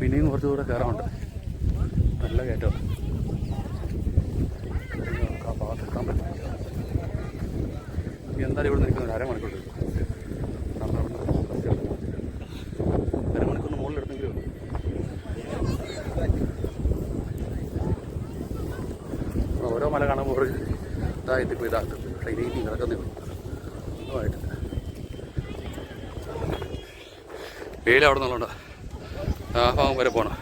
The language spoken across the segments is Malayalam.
പിന്നെയും കുറച്ചുകൂടെ കയറാനുണ്ട്. നല്ല കയറ്റം. ആ ഭാഗത്ത് എത്താൻ പറ്റില്ല. ഇനി എന്തായാലും ഇവിടെ നിൽക്കുന്നത് അരമണിക്കൂർ അരമണിക്കൂറിന് മുകളിലെടുത്തെങ്കിലും ഓരോ മല കാണുമ്പോൾ ഇതായിട്ടിപ്പോൾ ഇതാക്കും. പക്ഷേ ഇനി കിടക്കുന്നേ ഒന്നുമായിട്ട് വെയിൽ അവിടെ നിന്നുള്ളതുകൊണ്ട് ആ ഭാഗം വരെ പോകണം.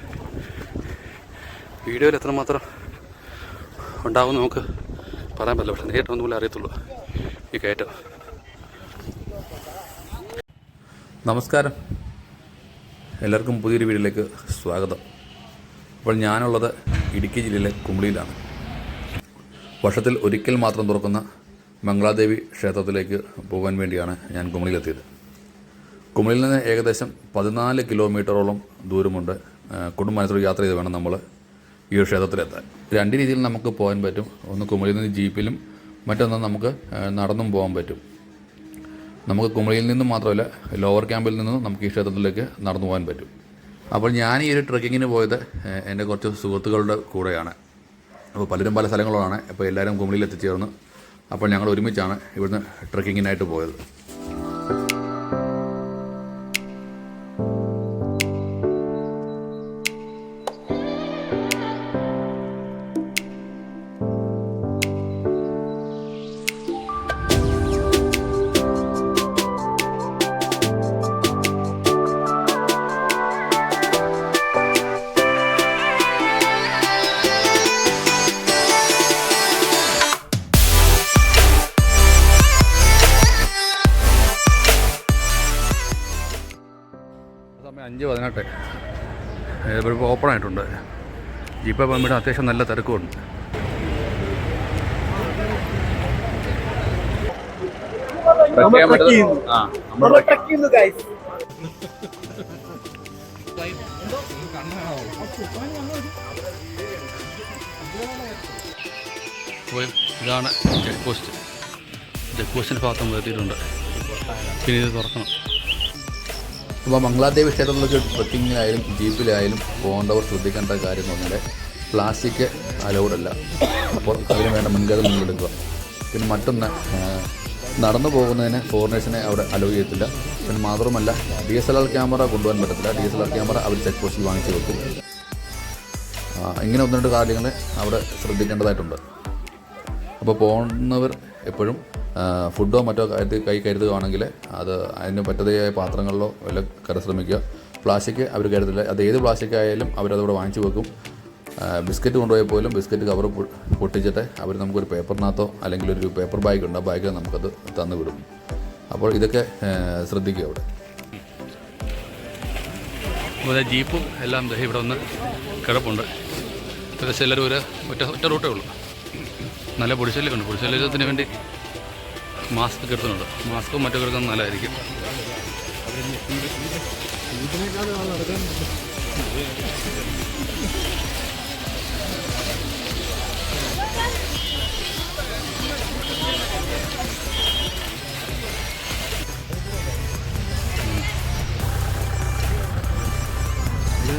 വീഡിയോയിൽ എത്രമാത്രം ഉണ്ടാവും നമുക്ക് പറയാൻ പറ്റില്ല. പക്ഷെ നേരിട്ടൊന്നും പോലും അറിയത്തുള്ളൂ ഈ കയറ്റം. നമസ്കാരം, എല്ലാവർക്കും പുതിയൊരു വീഡിയോയിലേക്ക് സ്വാഗതം. അപ്പോൾ ഞാനുള്ളത് ഇടുക്കി ജില്ലയിലെ കുമളിയിലാണ്. വർഷത്തിൽ ഒരിക്കൽ മാത്രം തുറക്കുന്ന മംഗളാദേവി ക്ഷേത്രത്തിലേക്ക് പോകാൻ വേണ്ടിയാണ് ഞാൻ കുമളിയിലെത്തിയത്. കുമളിയിൽ നിന്ന് ഏകദേശം 14 കിലോമീറ്ററോളം ദൂരമുണ്ട്. കുടുംബമാനത്തോട് യാത്ര ചെയ്ത് വേണം നമ്മൾ ഈ ഒരു ക്ഷേത്രത്തിലെത്താൻ. രണ്ട് രീതിയിൽ നമുക്ക് പോകാൻ പറ്റും. ഒന്ന് കുമളിയിൽ നിന്ന് ജീപ്പിലും മറ്റൊന്ന് നമുക്ക് നടന്നും പോകാൻ പറ്റും. നമുക്ക് കുമളിയിൽ നിന്നും മാത്രമല്ല ലോവർ ക്യാമ്പിൽ നിന്നും നമുക്ക് ഈ ക്ഷേത്രത്തിലേക്ക് നടന്നു പോകാൻ പറ്റും. അപ്പോൾ ഞാൻ ഈ ഒരു ട്രെക്കിങ്ങിന് പോയത് എൻ്റെ കുറച്ച് സുഹൃത്തുക്കളുടെ കൂടെയാണ്. അപ്പോൾ പലരും പല സ്ഥലങ്ങളാണ്. അപ്പോൾ എല്ലാവരും കുമളിയിൽ എത്തിച്ചേർന്നു. അപ്പോൾ ഞങ്ങൾ ഒരുമിച്ചാണ് ഇവിടുന്ന് ട്രെക്കിങ്ങിനായിട്ട് പോയത്. സമയം 5:18. ഇപ്പോൾ ഓപ്പൺ ആയിട്ടുണ്ട്. ജീപ്പ് പോകുമ്പോൾ അത്യാവശ്യം നല്ല തിരക്കുമുണ്ട്. ഇതാണ് ചെക്ക് പോസ്റ്റ്. ചെക്ക് പോസ്റ്റിൻ്റെ ഭാഗത്ത് എത്തിയിട്ടുണ്ട്. പിന്നെ ഇത് തുറക്കണം. അപ്പോൾ മംഗളാദേവി ക്ഷേത്രത്തിലേക്ക് ട്രെക്കിങ്ങിലായാലും ജീപ്പിലായാലും പോകേണ്ടവർ ശ്രദ്ധിക്കേണ്ട കാര്യം എന്ന് പറഞ്ഞാൽ പ്ലാസ്റ്റിക് അലൗഡല്ല. അപ്പോൾ അതിന് വേണ്ട മുൻകരുതൽ നിങ്ങൾ എടുക്കുക. പിന്നെ മറ്റൊന്ന്, നടന്നു പോകുന്നതിന് ഫോറിനേഴ്സിനെ അവിടെ അലോ ചെയ്യത്തില്ല. പിന്നെ മാത്രമല്ല DSLR ക്യാമറ കൊണ്ടുപോകാൻ പറ്റത്തില്ല. DSLR ക്യാമറ അവർ ചെക്ക് പോസ്റ്റിൽ വാങ്ങിച്ച് വെക്കും. ഇങ്ങനെ ഒന്ന് രണ്ട് കാര്യങ്ങൾ അവിടെ ശ്രദ്ധിക്കേണ്ടതായിട്ടുണ്ട്. അപ്പോൾ പോകുന്നവർ എപ്പോഴും ഫുഡോ മറ്റോ കൈ കരുതുകയാണെങ്കിൽ അത് അതിന് പറ്റതയായ പാത്രങ്ങളിലോ വല്ല ശ്രമിക്കുക. പ്ലാസ്റ്റിക് അവർ കരുതില്ല. അത് ഏത് പ്ലാസ്റ്റിക് ആയാലും അവരതവിടെ വാങ്ങിച്ചു വെക്കും. ബിസ്ക്കറ്റ് കൊണ്ടുപോയാൽ പോലും ബിസ്ക്കറ്റ് കവർ പൊട്ടിച്ചിട്ട് അവർ നമുക്കൊരു പേപ്പറിനകത്തോ അല്ലെങ്കിൽ ഒരു പേപ്പർ ബാഗുണ്ട്, ആ ബാഗിൽ നമുക്കത് തന്നു വിടും. അപ്പോൾ ഇതൊക്കെ ശ്രദ്ധിക്കുക. അവിടെ ജീപ്പും എല്ലാം ഇവിടെ ഒന്ന് കിടപ്പുണ്ട്. ഏകദേശം എല്ലാവരും ഒറ്റ റൂട്ടേ ഉള്ളൂ. നല്ല പൊടിശല്യമുണ്ട്. പൊടിശല്യത്തിന് വേണ്ടി മാസ്ക് കിട്ടുന്നുണ്ട്. മാസ്കും മറ്റൊക്കെ എടുക്കുന്നത് നല്ലതായിരിക്കും.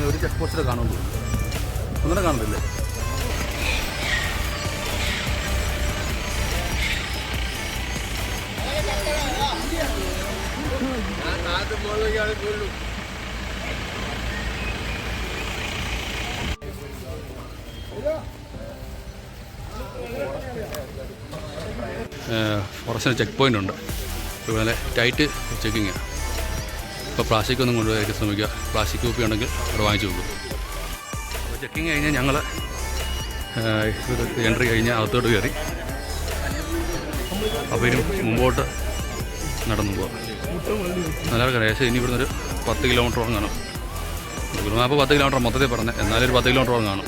ഒരു ചെക്ക് പോസ്റ്റിൽ കാണുന്നു. ഒന്നിനെ കാണുന്നില്ലേ? ഫോറസ്റ്റിന് ചെക്ക് പോയിൻ്റ് ഉണ്ട്. ഇതുപോലെ ടൈറ്റ് ചെക്കിങ്ങാണ്. ഇപ്പോൾ പ്ലാസ്റ്റിക് ഒന്നും കൊണ്ടുപോയി ശ്രമിക്കുക. പ്ലാസ്റ്റിക് കുപ്പി ഉണ്ടെങ്കിൽ അവിടെ വാങ്ങിച്ചു വെക്കും. അപ്പോൾ ചെക്കിങ് കഴിഞ്ഞാൽ ഞങ്ങൾ എൻട്രി കഴിഞ്ഞ് അകത്തോട്ട് കയറി. അപ്പോൾ ഇനി മുമ്പോട്ട് നടന്നു പോകാം. നല്ല ഏകദേശം ഇനി ഇവിടുന്ന് ഒരു 10 കിലോമീറ്ററോളം കാണും. ഗൂഗിൾ മാപ്പ് 10 കിലോമീറ്റർ മൊത്തത്തിൽ പറഞ്ഞത്. എന്നാലും ഒരു 10 കിലോമീറ്ററോളം കാണും.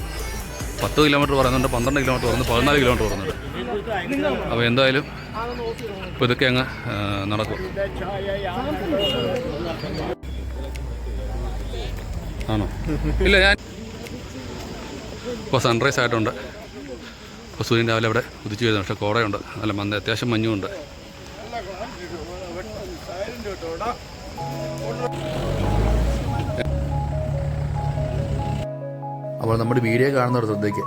10 കിലോമീറ്റർ പറയുന്നുണ്ട്, 12 കിലോമീറ്റർ പറയുന്നത്, 14 കിലോമീറ്റർ പറയുന്നുണ്ട്. അപ്പോൾ എന്തായാലും ഇപ്പോൾ ഇതൊക്കെ അങ്ങ് നടക്കും. ആണോ? ഇല്ല, ഞാൻ ഇപ്പോൾ സൺറൈസ് ആയിട്ടുണ്ട്. ഇപ്പോൾ സൂര്യൻ രാവിലെ അവിടെ ഉദിച്ചു വരുന്നു. പക്ഷേ കോടയുണ്ട്, നല്ല അത്യാവശ്യം മഞ്ഞുമുണ്ട്. അപ്പോൾ നമ്മുടെ വീഡിയോ കാണുന്നവർ ശ്രദ്ധിക്കുക,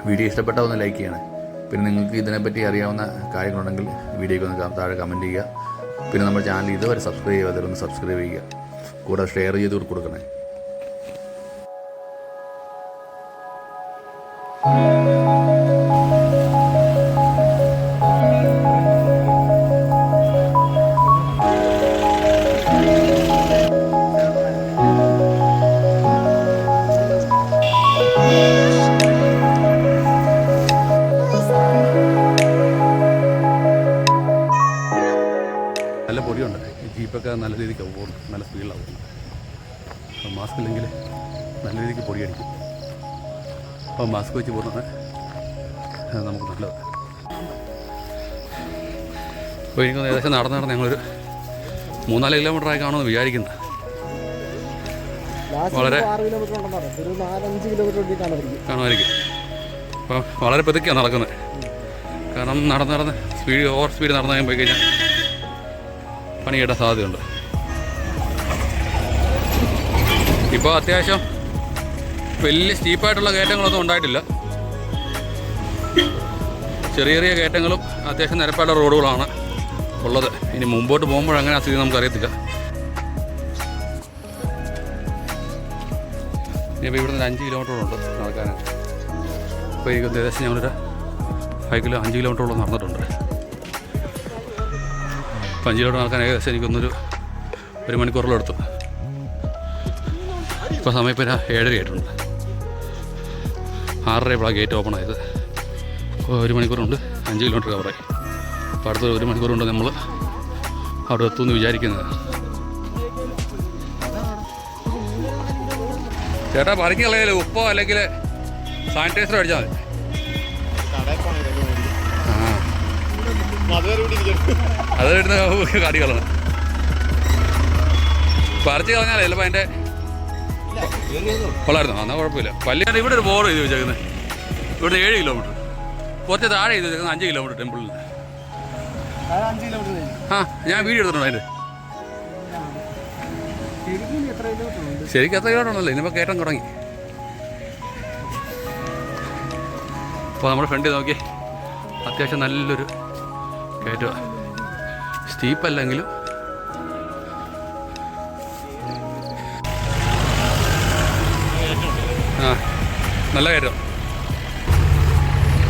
വീഡിയോ ഇഷ്ടപ്പെട്ടാൽ ഒന്ന് ലൈക്ക് ചെയ്യണേ. പിന്നെ നിങ്ങൾക്ക് ഇതിനെപ്പറ്റി അറിയാവുന്ന കാര്യങ്ങളുണ്ടെങ്കിൽ വീഡിയോയ്ക്ക് ഒന്ന് താഴെ കമൻറ്റ് ചെയ്യുക. പിന്നെ നമ്മുടെ ചാനൽ ഇതുവരെ സബ്സ്ക്രൈബ് ചെയ്യാത്തവരൊന്ന് സബ്സ്ക്രൈബ് ചെയ്യുക, കൂടെ ഷെയർ ചെയ്ത് കൊടുക്കണേ. നല്ല പൊടിയുണ്ട്, ഈ ജീപ്പൊക്കെ നല്ല രീതിക്ക് പോകും, നല്ല സ്പീഡിലാണ് പോകുന്നത്. അപ്പോൾ മാസ്ക് ഇല്ലെങ്കിൽ നല്ല രീതിക്ക് പൊടിയടിക്കും. അപ്പോൾ മാസ്ക് വെച്ച് പോകുന്നത് നമുക്ക് നല്ലത്. അപ്പോൾ എനിക്കൊന്ന് ഏകദേശം നടന്ന് ഞങ്ങളൊരു 3-4 കിലോമീറ്ററായി കാണുമെന്ന് വിചാരിക്കുന്നത്. വളരെ കാണുമായിരിക്കും. അപ്പോൾ വളരെ പതുക്കെയാണ് നടക്കുന്നത്. കാരണം നടന്ന് ഓവർ സ്പീഡ് നടന്നു പോയി കഴിഞ്ഞാൽ പണി കിട്ടാൻ സാധ്യതയുണ്ട്. ഇപ്പോൾ അത്യാവശ്യം വലിയ സ്റ്റീപ്പായിട്ടുള്ള കയറ്റങ്ങളൊന്നും ഉണ്ടായിട്ടില്ല. ചെറിയ ചെറിയ കയറ്റങ്ങളും അത്യാവശ്യം നിരപ്പായിട്ടുള്ള റോഡുകളാണ് ഉള്ളത്. ഇനി മുമ്പോട്ട് പോകുമ്പോഴങ്ങനെ ആ സ്ഥിതി നമുക്കറിയത്തില്ല. ഇനിയിപ്പോൾ ഇവിടുന്ന് 5 കിലോമീറ്ററുണ്ട് നടക്കാനായിട്ട്. അപ്പോൾ എനിക്ക് ഏകദേശം ഞങ്ങളൊരു 5 കിലോമീറ്ററോളം നടന്നിട്ടുണ്ട്. 5 കിലോമീറ്റർ നടക്കാൻ ഏകദേശം എനിക്കൊന്നൊരു 1 മണിക്കൂറോളം എടുത്തു. ഇപ്പോൾ സമയം ഇപ്പോൾ 7:30 ആയിട്ടുണ്ട്. 6:30 ഇപ്പോൾ ഗേറ്റ് ഓപ്പൺ ആയത്. 1 മണിക്കൂറുണ്ട് 5 കിലോമീറ്റർ കവറായി. അപ്പോൾ അടുത്ത 1 മണിക്കൂറുണ്ട് നമ്മൾ അവിടെ എത്തുമെന്ന് വിചാരിക്കുന്നത്. ചേട്ടാ പറിക്ക് കളയല്ലേ, ഉപ്പോ അല്ലെങ്കിൽ സാനിറ്റൈസർ അടിച്ചാൽ മതി. അത് ഇടുന്ന കടികളാണ്. പറിച്ച് കളഞ്ഞാലേ ചിലപ്പോൾ അതിൻ്റെ കൊള്ളായിരുന്നു. എന്നാൽ കുഴപ്പമില്ല. പല്ലിയാണ് ഇവിടെ ഒരു ബോർഡ് ചെയ്ത് വെച്ചേക്കുന്നത്. ഇവിടുന്ന് 7 കിലോമീറ്റർ, കുറച്ച് താഴെ ചെയ്ത് വെച്ചേക്കുന്നത് 5 കിലോമീറ്റർ ടെമ്പിളിൽ. ആ ഞാൻ വീഡിയോ എടുത്തിട്ടുണ്ട് അതിൻ്റെ. ശരിക്കും എത്ര കിലോമീറ്റർ ഉണ്ടല്ലോ. ഇനിയിപ്പോൾ കയറ്റം തുടങ്ങി. അപ്പോൾ നമ്മുടെ ഫ്രണ്ടിൽ നോക്കി അത്യാവശ്യം നല്ലൊരു കയറ്റമാണ്. സ്റ്റീപ്പല്ലെങ്കിലും ആ നല്ല കയറ്റം.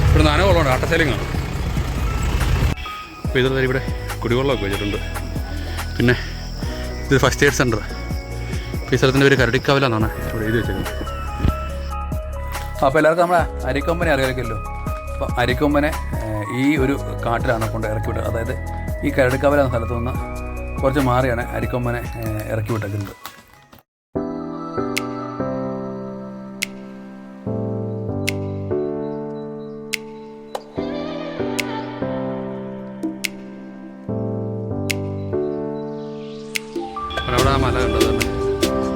ഇവിടെ നനവുള്ളതുകൊണ്ട് അട്ടസേലിങ്ങാണ്. അപ്പോൾ ഇതുവരെ ഇവിടെ കുടിവെള്ളമൊക്കെ വെച്ചിട്ടുണ്ട്. പിന്നെ ഇത് ഫസ്റ്റ് എയ്ഡ് സെൻറ്റർ. ഈ സ്ഥലത്തിൻ്റെ പേര് കരടിക്കാവിലെന്നാണ് ഇവിടെ എഴുതി വെച്ചിരിക്കുന്നത്. അപ്പോൾ എല്ലാവർക്കും നമ്മളെ അരിക്കൊമ്പനെ അറിയാമല്ലോ. അപ്പോൾ അരിക്കൊമ്പനെ ഈ ഒരു കാട്ടിലാണ് കൊണ്ട് ഇറക്കി വിട്ടത്. അതായത് ഈ കരടിക്കാവില എന്ന സ്ഥലത്തു നിന്ന് കുറച്ച് മാറിയാണ് അരിക്കൊമ്പനെ ഇറക്കി വിട്ടേക്കുന്നത്. അവിടെ ആ മല കണ്ടത് തന്നെ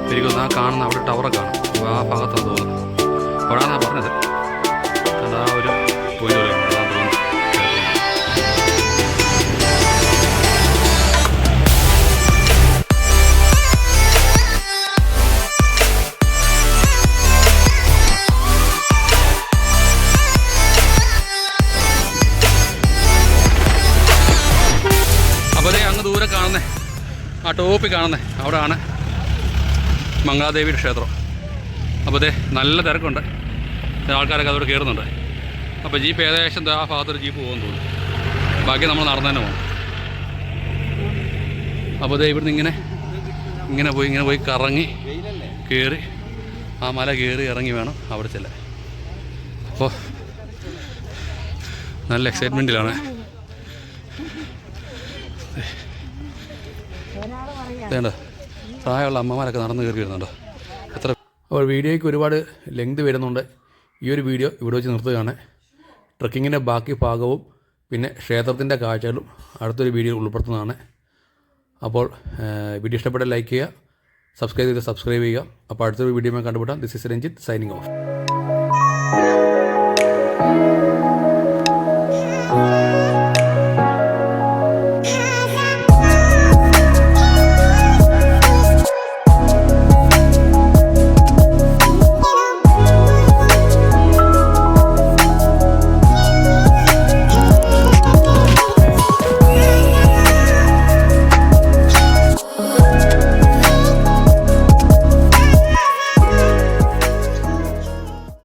ശരിക്കും ആ കാണുന്ന അവിടെ ടവറൊക്കെ കാണും. അപ്പോൾ ആ ഭാഗത്താണ് തോന്നുന്നത്. അവിടെയാണ് പറഞ്ഞത്. അത് ആ ഒരു പോയിന്റ് പറയുന്നത് അതാണ് തോന്നുന്നത്. അപ്പോൾ അതേ അങ്ങ് ദൂരെ കാണുന്നേ, ആ ടോപ്പിൽ കാണുന്നേ അവിടെയാണ് മംഗളാദേവിയുടെ ക്ഷേത്രം. അപ്പോൾ അതേ നല്ല തിരക്കുണ്ട്, ആൾക്കാരൊക്കെ അതോടെ കയറുന്നുണ്ട്. അപ്പോൾ ജീപ്പ് ഏകദേശം ആ ഭാഗത്തൊരു ജീപ്പ് പോകുമെന്ന് തോന്നുന്നു. ബാക്കി നമ്മൾ നടന്നു തന്നെ പോകണം. അപ്പോൾ അതേ ഇവിടുന്ന് ഇങ്ങനെ പോയി കറങ്ങി കയറി ആ മല കയറി ഇറങ്ങി വേണം അവിടെ ചെല്ലാൻ. അപ്പോൾ നല്ല എക്സൈറ്റ്മെൻറ്റിലാണ്. വേണ്ട പ്രായമുള്ള അമ്മമാരൊക്കെ നടന്ന് കയറി വരുന്നുണ്ടോ എത്ര. അപ്പോൾ വീഡിയോയ്ക്ക് ഒരുപാട് ലെങ്ത് വരുന്നുണ്ട്. ഈ ഒരു വീഡിയോ ഇവിടെ വെച്ച് നിർത്തുകയാണ്. ട്രക്കിങ്ങിൻ്റെ ബാക്കി ഭാഗവും പിന്നെ ക്ഷേത്രത്തിൻ്റെ കാഴ്ചകളും അടുത്തൊരു വീഡിയോ ഉൾപ്പെടുത്തുന്നതാണ്. അപ്പോൾ വീഡിയോ ഇഷ്ടപ്പെട്ട ലൈക്ക് ചെയ്യുക, സബ്സ്ക്രൈബ് ചെയ്യുക. അപ്പോൾ അടുത്തൊരു വീഡിയോ കണ്ടുപിട്ടാം. This is Ranjith signing of.